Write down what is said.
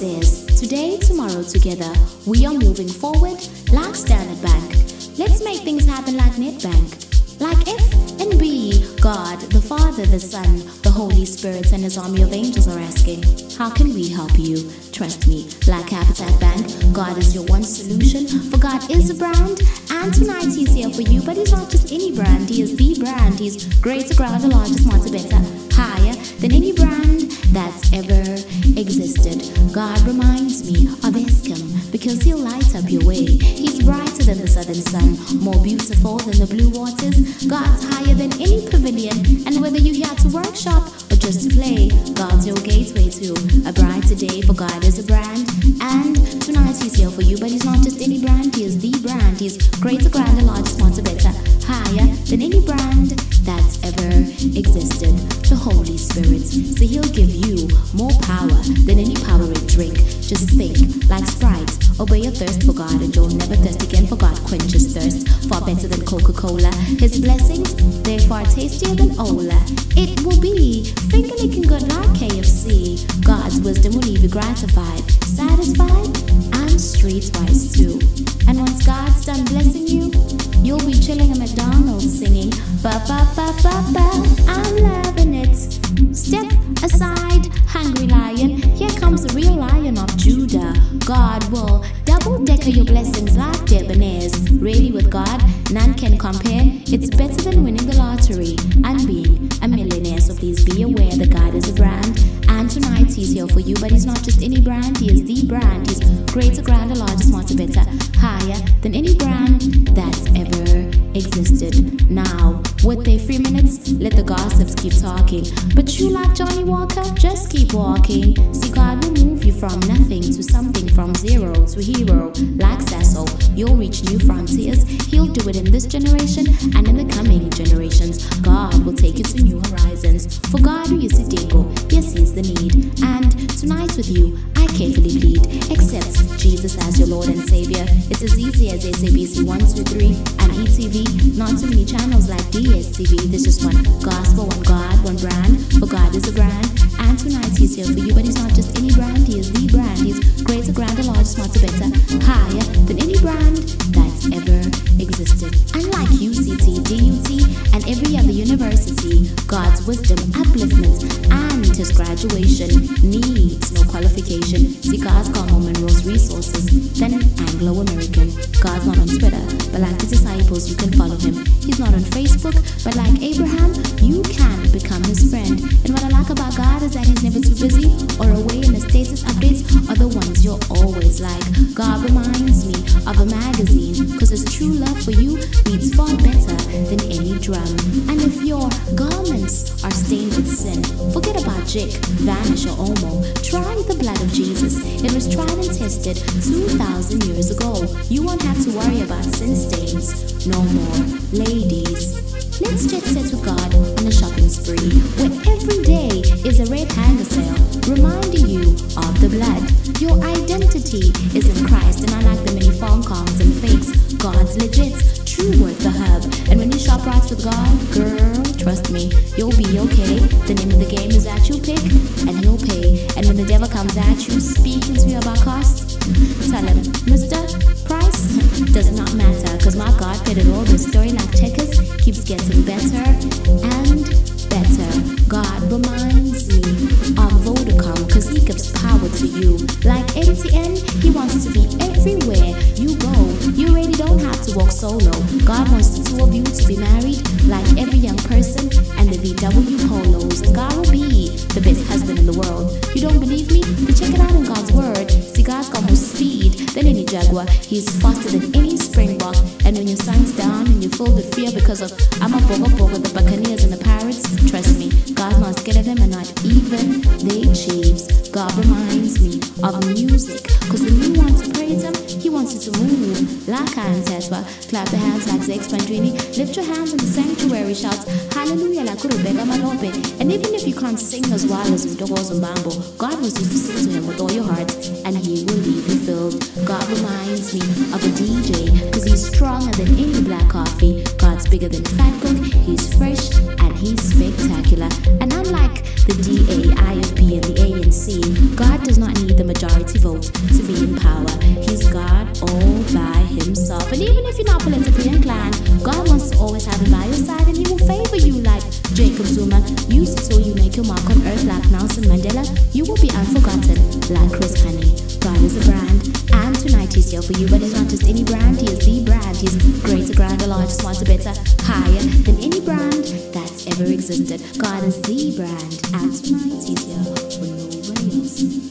says, today, tomorrow, together, we are moving forward like Standard Bank. Let's make things happen like NetBank. Like F and B, God, the Father, the Son, the Holy Spirit, and His army of angels are asking, how can we help you? Trust me, like Habitat Bank, God is your one solution, for God is a brand, and tonight He's here for you, but He's not just any brand, He is the brand. He's greater, grander, larger, smarter, better, higher than any brand that's ever existed. God reminds me of Eskom, because He'll light up your way. He's brighter than the southern sun, more beautiful than the blue waters. God's higher than any pavilion, and whether you're here to workshop or just to play, God's your gateway to a brighter day, for God is a brand, and tonight He's here for you, but He's not just any brand, He is the brand. He's greater, grander, larger, smarter, better, higher than any brand that's ever existed, the Holy Spirit. So He'll give you more power than any Powerade drink. Just think, like Sprite, obey your thirst for God, and you'll never thirst again, for God quenches thirst, far better than Coca-Cola. His blessings, they're far tastier than Ola. It will be finger licking good like KFC. God's wisdom will leave you gratified, satisfied, and streetwise too. And once God's done blessing you, you'll be chilling at McDonald's singing ba ba ba ba ba. I'm loving it. Step aside, hungry lion. Here comes the real Lion of Judah. God will double-decker your blessings like debonaires. Really, with God, none can compare. It's better than winning the lottery and being a millionaire. So please be aware that God is a brand, and tonight He's here for you, but He's not just any brand, He is the brand. He's greater, grander, larger, smarter, better, higher than any brand that's ever existed. Now, with their 3 minutes, let the gossips keep talking, but you, like Johnny Walker, just keep walking. See, God will move you from nothing to something, from zero to hero. Like Sasso, you'll reach new frontiers. He'll do it in this generation and in the coming generations. God will take you to new horizons. For God who is Sideko, yes, He's the need. And tonight with you, I carefully plead, accept Jesus as your Lord and Savior. It's as easy as SABC 123 and ETV. Not too many channels like DSTV. There's just one gospel, one God, one brand. For God is a brand, and tonight He's here for you, but He's not just any brand, He is the brand. He's greater, grander, larger, smarter, better, higher than any brand that's ever existed. Unlike UCT, DUT, and every other university, God's wisdom, upliftment, and His graduation needs no qualification. See, God's got more minerals, resources than an Anglo-American. God's not on Twitter, but like the disciples, you can follow Him. He's not on Facebook, but like Abraham, you can become His friend. And what I like about God is that He's never too busy or away, and the status updates are the ones you're always like. God reminds me of a magazine, cause His true love for you beats far better than any drum. And if your garments are stained with sin, forget about Jake, Vanish, or Omo. Try the blood of Jesus. It was tried and tested 2,000 years ago. You won't have to worry about sin stains no more. Ladies, let's jet set with God on a shopping spree, where every day is a red hanger sale, reminding you of the blood. Your identity is in Christ, and unlike the many phone calls and fakes, God's legit, true worth the hub. And when you shop right with God, girl, trust me, you'll be okay. The name of the game is that you pick, and He'll pay. And when the devil comes at you, speaking to you about costs, tell him, Mr. Price, does not matter, cause my God paid it all. The story like checkers keeps getting better and better. God reminds me of Vodacom, cause He gives power to you. Like MTN, He wants to be everywhere you go. You really don't have to walk solo. God wants the two of you to be married, like every young person and the VW polos. And God will be the best husband in the world. You don't believe me? Then check it out in God's word. See, God's got more speed than any Jaguar. He's faster than any Springbok. And when your sun's down and you're filled with fear because of I'm a boga, the Buccaneers and the Pirates, trust me, God's not scared of them, and not even they Chiefs. God reminds me of music, cause when you want to praise Him, He wants you to move like Teswa. Clap your hands like Zex Pandrini. Lift your hands in the sanctuary. Shout hallelujah like Rebecca Malope. And even if you can't sing as well as Mdogo Mbambo, God wants you to sing to Him with all your heart, and He will leave you filled. God reminds me of a DJ, cause He's stronger than any black coffee. God's bigger than Fat Cook. He's fresh and He's spectacular. And unlike the DA, IFP, and the ANC, God does not need the majority vote to be in power. He's God all by himself. And even if you're not politically inclined, God wants to always have you by your side, and he will favor you like Jacob Zuma used to till you make your mark on earth like Nelson Mandela. You will be unforgotten like Chris Honey. God is a brand, and tonight he's here for you, but he's not just any brand, he is the brand. He's greater, grander, larger, smarter, better, higher than any brand that's ever existed. God is the brand, and tonight he's here for nobody else.